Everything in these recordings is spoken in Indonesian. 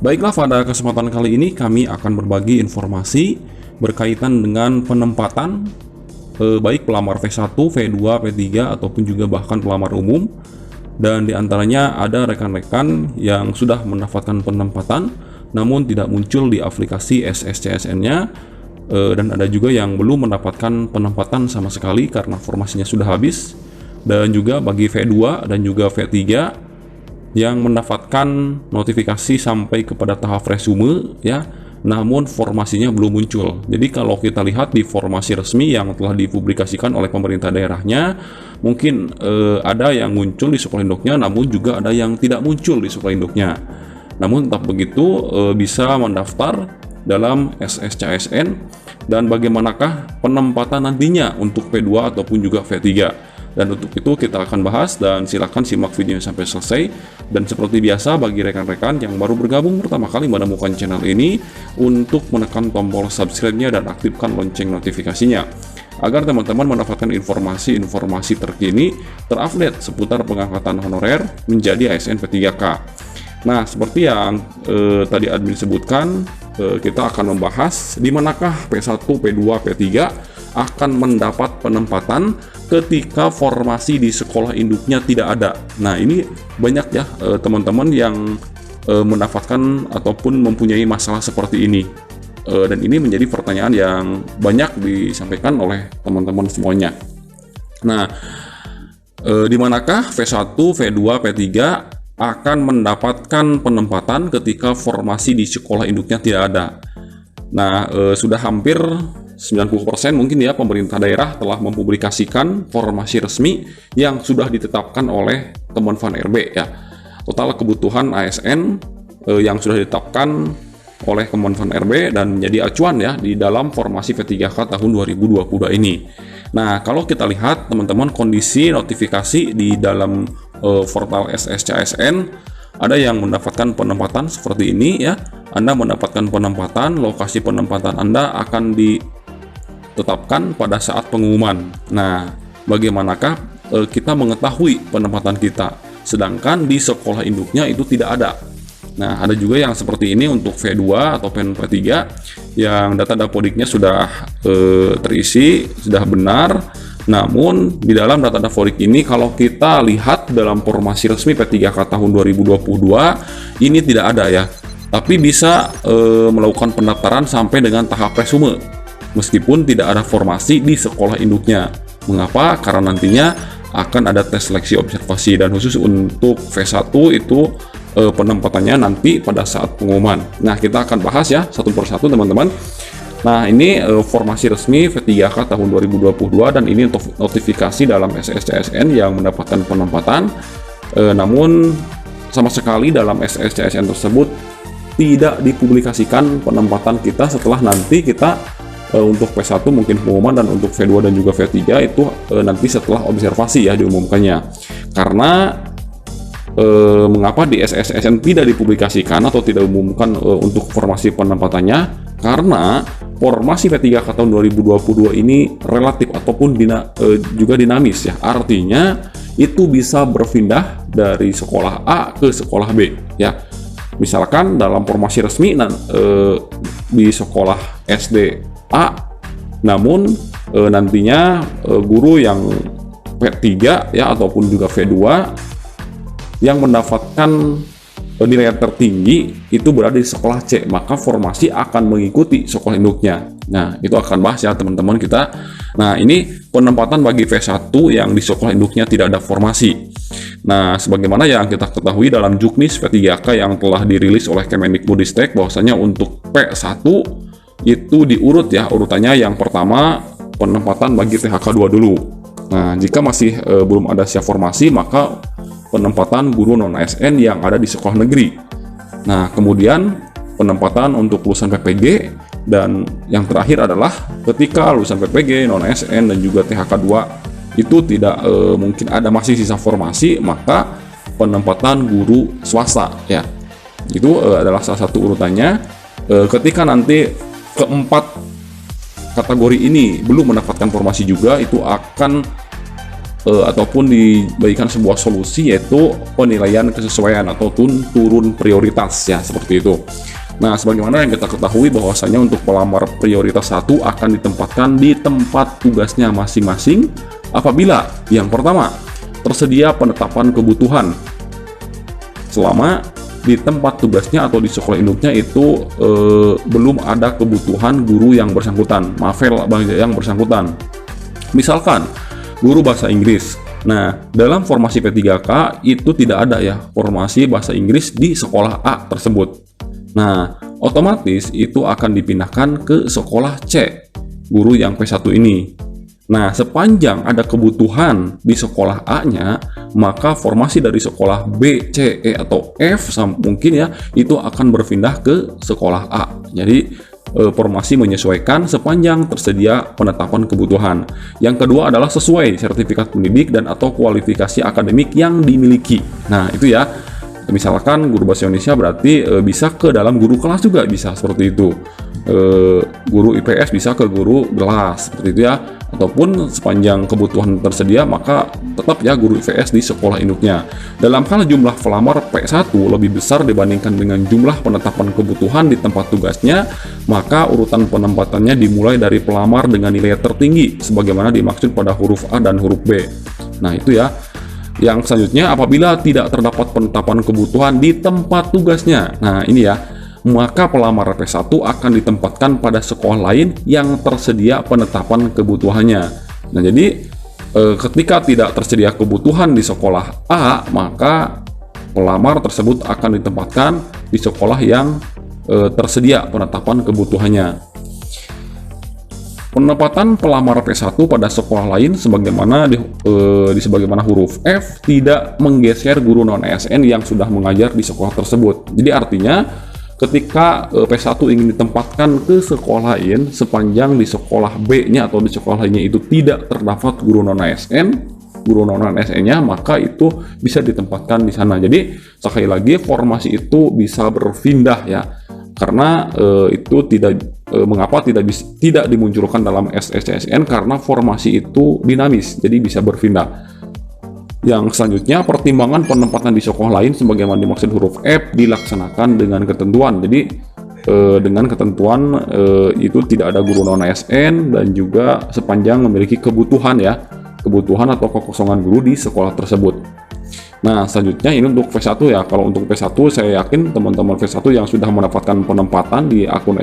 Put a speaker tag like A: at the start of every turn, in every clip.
A: Baiklah, pada kesempatan kali ini kami akan berbagi informasi berkaitan dengan penempatan baik pelamar V1, V2, V3 ataupun juga bahkan pelamar umum. Dan diantaranya ada rekan-rekan yang sudah mendapatkan penempatan namun tidak muncul di aplikasi SSCSN-nya, dan ada juga yang belum mendapatkan penempatan sama sekali karena formasinya sudah habis. Dan juga bagi V2 dan juga V3 yang mendapatkan notifikasi sampai kepada tahap resume ya, namun formasinya belum muncul. Jadi kalau kita lihat di formasi resmi yang telah dipublikasikan oleh pemerintah daerahnya, mungkin ada yang muncul di sekolah induknya, namun juga ada yang tidak muncul di sekolah induknya. Namun tetap begitu bisa mendaftar dalam SSCSN. Dan bagaimanakah penempatan nantinya untuk V2 ataupun juga V3? Dan untuk itu kita akan bahas, dan silakan simak videonya sampai selesai. Dan seperti biasa, bagi rekan-rekan yang baru bergabung pertama kali menemukan channel ini, untuk menekan tombol subscribe-nya dan aktifkan lonceng notifikasinya agar teman-teman mendapatkan informasi-informasi terkini terupdate seputar pengangkatan honorer menjadi ASN P3K. Nah, seperti yang tadi admin sebutkan, kita akan membahas di manakah P1, P2, P3 akan mendapat penempatan ketika formasi di sekolah induknya tidak ada. Nah, ini banyak ya teman-teman yang mendapatkan ataupun mempunyai masalah seperti ini. Dan ini menjadi pertanyaan yang banyak disampaikan oleh teman-teman semuanya. Nah, di manakah V1, V2, P3 akan mendapatkan penempatan ketika formasi di sekolah induknya tidak ada? Nah, sudah hampir 90% mungkin ya pemerintah daerah telah mempublikasikan formasi resmi yang sudah ditetapkan oleh Kemenpan RB ya. Total kebutuhan ASN yang sudah ditetapkan oleh Kemenpan RB dan menjadi acuan ya di dalam formasi P3K tahun 2022 ini. Nah, kalau kita lihat teman-teman kondisi notifikasi di dalam portal SSCSN, ada yang mendapatkan penempatan seperti ini ya. Anda mendapatkan penempatan, lokasi penempatan Anda akan ditetapkan pada saat pengumuman. Nah, bagaimanakah kita mengetahui penempatan kita, sedangkan di sekolah induknya itu tidak ada? Nah, ada juga yang seperti ini untuk V2 atau P3 yang data dapodiknya sudah terisi, sudah benar. Namun di dalam data dapodik ini kalau kita lihat dalam formasi resmi P3K tahun 2022 ini tidak ada ya. Tapi bisa melakukan pendaftaran sampai dengan tahap resume meskipun tidak ada formasi di sekolah induknya. Mengapa? Karena nantinya akan ada tes seleksi observasi, dan khusus untuk V1 itu penempatannya nanti pada saat pengumuman. Nah, kita akan bahas ya satu persatu teman-teman. Nah, ini formasi resmi V3K tahun 2022, dan ini untuk notifikasi dalam SSCSN yang mendapatkan penempatan. Namun sama sekali dalam SSCSN tersebut tidak dipublikasikan penempatan kita setelah nanti kita untuk P1 mungkin pengumuman, dan untuk V2 dan juga V3 itu nanti setelah observasi ya diumumkannya. Karena mengapa di SSCSN tidak dipublikasikan atau tidak diumumkan untuk formasi penempatannya? Karena formasi P3K tahun 2022 ini relatif ataupun juga dinamis ya. Artinya itu bisa berpindah dari sekolah A ke sekolah B ya. Misalkan dalam formasi resmi di sekolah SD A, namun nantinya guru yang V3 ya ataupun juga V2 yang mendapatkan nilai tertinggi itu berada di sekolah C, maka formasi akan mengikuti sekolah induknya. Nah, itu akan bahas ya teman-teman kita. Nah, ini penempatan bagi V1 yang di sekolah induknya tidak ada formasi. Nah, sebagaimana yang kita ketahui dalam Juknis P3K yang telah dirilis oleh Kemendikbudristek, bahwasanya untuk P1 itu diurut ya, urutannya yang pertama penempatan bagi THK2 dulu. Nah, jika masih belum ada siap formasi, maka penempatan guru non-ASN yang ada di sekolah negeri. Nah, kemudian penempatan untuk lulusan PPG, dan yang terakhir adalah ketika lulusan PPG, non-ASN dan juga THK2 itu tidak mungkin ada masih sisa formasi, maka penempatan guru swasta ya. Itu adalah salah satu urutannya. Ketika nanti keempat kategori ini belum mendapatkan formasi juga, itu akan ataupun dibagikan sebuah solusi, yaitu penilaian kesesuaian atau turun prioritas ya, seperti itu. Nah, sebagaimana yang kita ketahui bahwasanya untuk pelamar prioritas 1 akan ditempatkan di tempat tugasnya masing-masing apabila yang pertama tersedia penetapan kebutuhan selama di tempat tugasnya atau di sekolah induknya itu belum ada kebutuhan guru yang bersangkutan, yang bersangkutan. Misalkan guru bahasa Inggris. Nah, dalam formasi P3K itu tidak ada ya formasi bahasa Inggris di sekolah A tersebut. Nah, otomatis itu akan dipindahkan ke sekolah C, guru yang P1 ini. Nah, sepanjang ada kebutuhan di sekolah A-nya, maka formasi dari sekolah B, C, E, atau F mungkin ya, itu akan berpindah ke sekolah A. Jadi, formasi menyesuaikan sepanjang tersedia penetapan kebutuhan. Yang kedua adalah sesuai sertifikat pendidik dan atau kualifikasi akademik yang dimiliki. Nah, itu ya. Misalkan guru bahasa Indonesia berarti bisa ke dalam guru kelas juga, bisa seperti itu. Guru IPS bisa ke guru kelas, seperti itu ya. Ataupun sepanjang kebutuhan tersedia, maka tetap ya guru IPS di sekolah induknya. Dalam hal jumlah pelamar P1 lebih besar dibandingkan dengan jumlah penetapan kebutuhan di tempat tugasnya, maka urutan penempatannya dimulai dari pelamar dengan nilai tertinggi sebagaimana dimaksud pada huruf A dan huruf B. Nah, itu ya. Yang selanjutnya, apabila tidak terdapat penetapan kebutuhan di tempat tugasnya. Nah, ini ya. Maka pelamar P1 akan ditempatkan pada sekolah lain yang tersedia penetapan kebutuhannya. Nah, jadi ketika tidak tersedia kebutuhan di sekolah A, maka pelamar tersebut akan ditempatkan di sekolah yang tersedia penetapan kebutuhannya. Penempatan pelamar P1 pada sekolah lain sebagaimana sebagaimana huruf F tidak menggeser guru non-ASN yang sudah mengajar di sekolah tersebut. Jadi artinya ketika P1 ingin ditempatkan ke sekolah lain sepanjang di sekolah B-nya atau di sekolah lainnya itu tidak terdapat guru non-ASN-nya, maka itu bisa ditempatkan di sana. Jadi sekali lagi formasi itu bisa berpindah ya. Karena itu mengapa tidak dimunculkan dalam SSCSN, karena formasi itu dinamis, jadi bisa berpindah. Yang selanjutnya, pertimbangan penempatan di sekolah lain sebagaimana dimaksud huruf F dilaksanakan dengan ketentuan. Jadi dengan ketentuan itu tidak ada guru non-ASN dan juga sepanjang memiliki kebutuhan atau kekosongan guru di sekolah tersebut. Nah, selanjutnya ini untuk V1 ya. Kalau untuk V1 saya yakin teman-teman V1 yang sudah mendapatkan penempatan di akun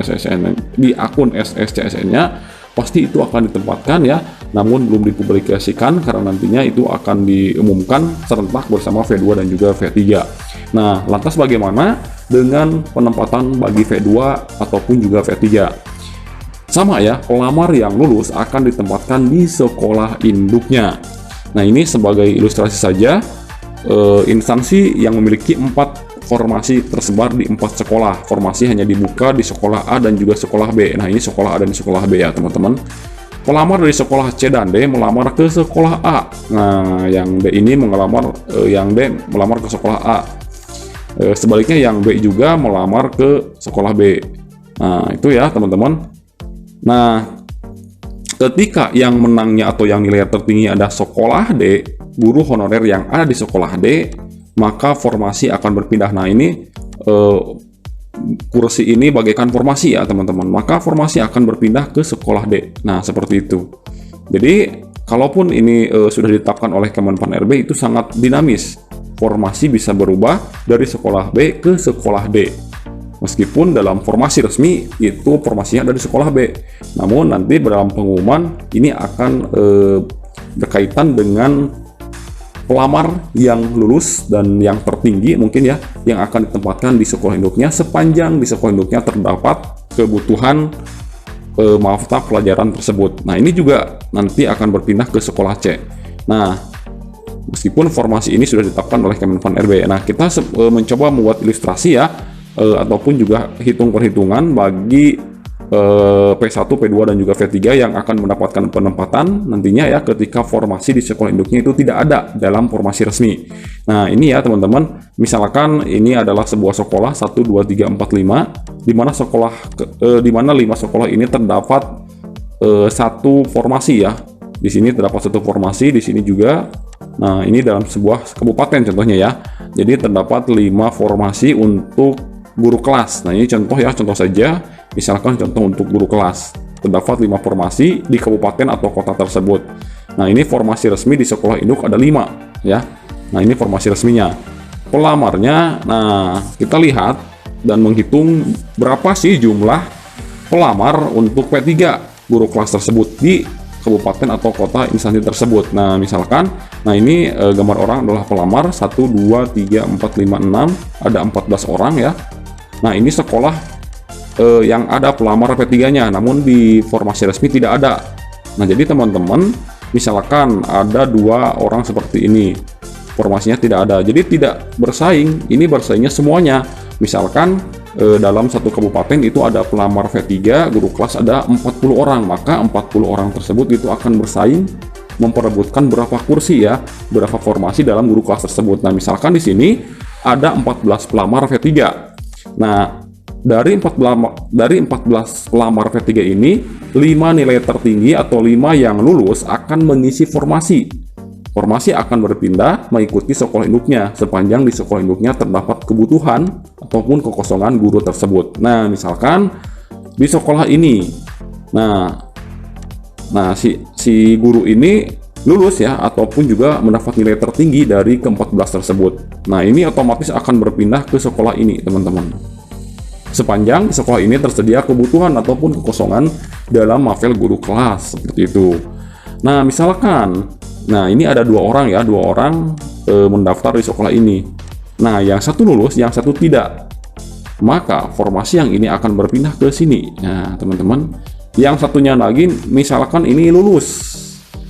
A: SSCSN-nya pasti itu akan ditempatkan ya. Namun belum dipublikasikan karena nantinya itu akan diumumkan serentak bersama V2 dan juga V3. Nah, lantas bagaimana dengan penempatan bagi V2 ataupun juga V3? Sama ya, pelamar yang lulus akan ditempatkan di sekolah induknya. Nah, ini sebagai ilustrasi saja. Instansi yang memiliki 4 formasi tersebar di 4 sekolah. Formasi hanya dibuka di sekolah A dan juga sekolah B. Nah, ini sekolah A dan sekolah B ya, teman-teman. Pelamar dari sekolah C dan D melamar ke sekolah A. Nah, yang D ini yang D melamar ke sekolah A. Sebaliknya yang B juga melamar ke sekolah B. Nah, itu ya, teman-teman. Nah, ketika yang menangnya atau yang nilai tertinggi ada sekolah D, guru honorer yang ada di sekolah D, maka formasi akan berpindah. Nah, ini kursi ini bagaikan formasi ya, teman-teman. Maka formasi akan berpindah ke sekolah D. Nah, seperti itu. Jadi, kalaupun ini sudah ditetapkan oleh Kemenpan RB, itu sangat dinamis. Formasi bisa berubah dari sekolah B ke sekolah D. Meskipun dalam formasi resmi itu formasinya dari sekolah B. Namun nanti dalam pengumuman ini akan berkaitan dengan pelamar yang lulus dan yang tertinggi mungkin ya, yang akan ditempatkan di sekolah induknya sepanjang di sekolah induknya terdapat kebutuhan mata pelajaran tersebut. Nah, ini juga nanti akan berpindah ke sekolah C. Nah, meskipun formasi ini sudah ditetapkan oleh Kemenpan RB. Nah, kita mencoba membuat ilustrasi ya, ataupun juga perhitungan bagi P1, P2 dan juga V3 yang akan mendapatkan penempatan nantinya ya ketika formasi di sekolah induknya itu tidak ada dalam formasi resmi. Nah, ini ya teman-teman, misalkan ini adalah sebuah sekolah 1, 2, 3, 4, 5 di mana 5 sekolah ini terdapat satu formasi ya, Di sini terdapat satu formasi, di sini juga. Nah, ini dalam sebuah kabupaten contohnya ya. Jadi terdapat 5 formasi untuk guru kelas. Nah, ini contoh ya, contoh saja. Misalkan contoh untuk guru kelas. Terdapat 5 formasi di kabupaten atau kota tersebut. Nah, ini formasi resmi di sekolah induk ada 5 ya. Nah, ini formasi resminya. Pelamarnya, nah kita lihat dan menghitung berapa sih jumlah pelamar untuk P3 guru kelas tersebut di kabupaten atau kota instansi tersebut. Nah, misalkan, nah ini gambar orang adalah pelamar 1, 2, 3, 4, 5, 6, ada 14 orang ya. Nah, ini sekolah yang ada pelamar P3-nya, namun di formasi resmi tidak ada. Nah, jadi teman-teman, misalkan ada 2 orang seperti ini, formasinya tidak ada, jadi tidak bersaing, ini bersaingnya semuanya. Misalkan dalam satu kabupaten itu ada pelamar V3, guru kelas ada 40 orang, maka 40 orang tersebut itu akan bersaing memperebutkan berapa kursi ya, berapa formasi dalam guru kelas tersebut. Nah, misalkan di sini ada 14 pelamar V3. Nah, dari 14 pelamar V3 ini, 5 nilai tertinggi atau 5 yang lulus akan mengisi formasi. Formasi akan berpindah mengikuti sekolah induknya sepanjang di sekolah induknya terdapat kebutuhan ataupun kekosongan guru tersebut. Nah, misalkan di sekolah ini, nah si guru ini lulus ya, ataupun juga mendapat nilai tertinggi dari ke-14 tersebut. Nah, ini otomatis akan berpindah ke sekolah ini, teman-teman. Sepanjang di sekolah ini tersedia kebutuhan ataupun kekosongan dalam mafel guru kelas, seperti itu. Nah, misalkan, nah ini ada 2 orang ya, 2 orang mendaftar di sekolah ini. Nah, yang satu lulus, yang satu tidak. Maka formasi yang ini akan berpindah ke sini. Nah, teman-teman, yang satunya lagi misalkan ini lulus,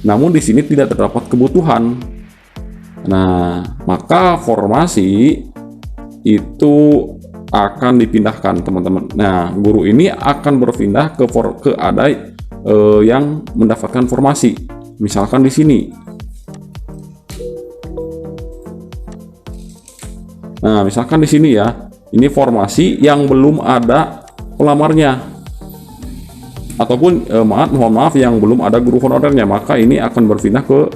A: namun di sini tidak terdapat kebutuhan. Nah, maka formasi itu akan dipindahkan, teman-teman. Nah, guru ini akan berpindah ke ada yang mendapatkan formasi. Misalkan di sini. Nah, misalkan di sini ya, ini formasi yang belum ada pelamarnya, ataupun mohon maaf yang belum ada guru honorernya, maka ini akan berpindah ke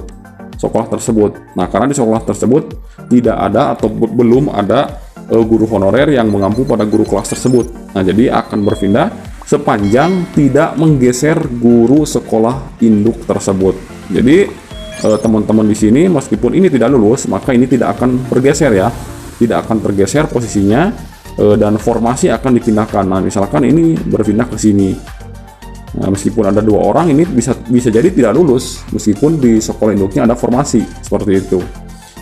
A: sekolah tersebut. Nah, karena di sekolah tersebut tidak ada atau belum ada guru honorer yang mengampu pada guru kelas tersebut. Nah, jadi akan berpindah sepanjang tidak menggeser guru sekolah induk tersebut. Jadi teman-teman di sini meskipun ini tidak lulus, maka ini tidak akan bergeser ya, tidak akan tergeser posisinya dan formasi akan dipindahkan. Nah, misalkan ini berpindah ke sini. Nah, meskipun ada 2 orang, ini bisa jadi tidak lulus meskipun di sekolah induknya ada formasi seperti itu.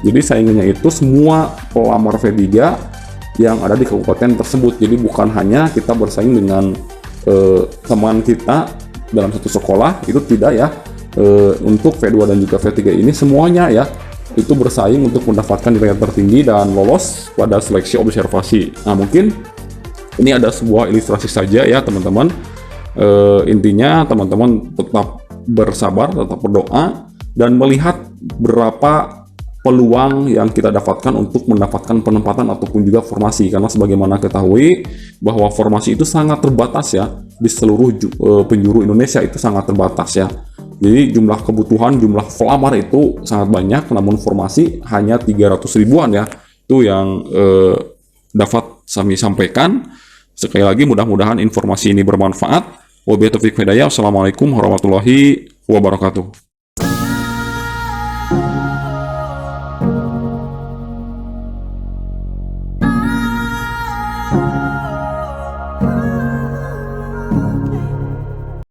A: Jadi saingannya itu semua pelamar V3 yang ada di kabupaten tersebut. Jadi bukan hanya kita bersaing dengan teman kita dalam satu sekolah, itu tidak ya. Untuk V2 dan juga V3 ini semuanya ya itu bersaing untuk mendapatkan nilai tertinggi dan lolos pada seleksi observasi. Nah, mungkin ini ada sebuah ilustrasi saja ya, teman-teman. Intinya teman-teman tetap bersabar, tetap berdoa, dan melihat berapa peluang yang kita dapatkan untuk mendapatkan penempatan ataupun juga formasi. Karena sebagaimana ketahui bahwa formasi itu sangat terbatas ya, di seluruh penjuru Indonesia itu sangat terbatas ya. Jadi jumlah kebutuhan, jumlah pelamar itu sangat banyak, namun formasi hanya 300 ribuan ya. Itu yang dapat kami sampaikan. Sekali lagi mudah-mudahan informasi ini bermanfaat. Wabillahi taufiq wal hidayah. Wassalamualaikum warahmatullahi wabarakatuh.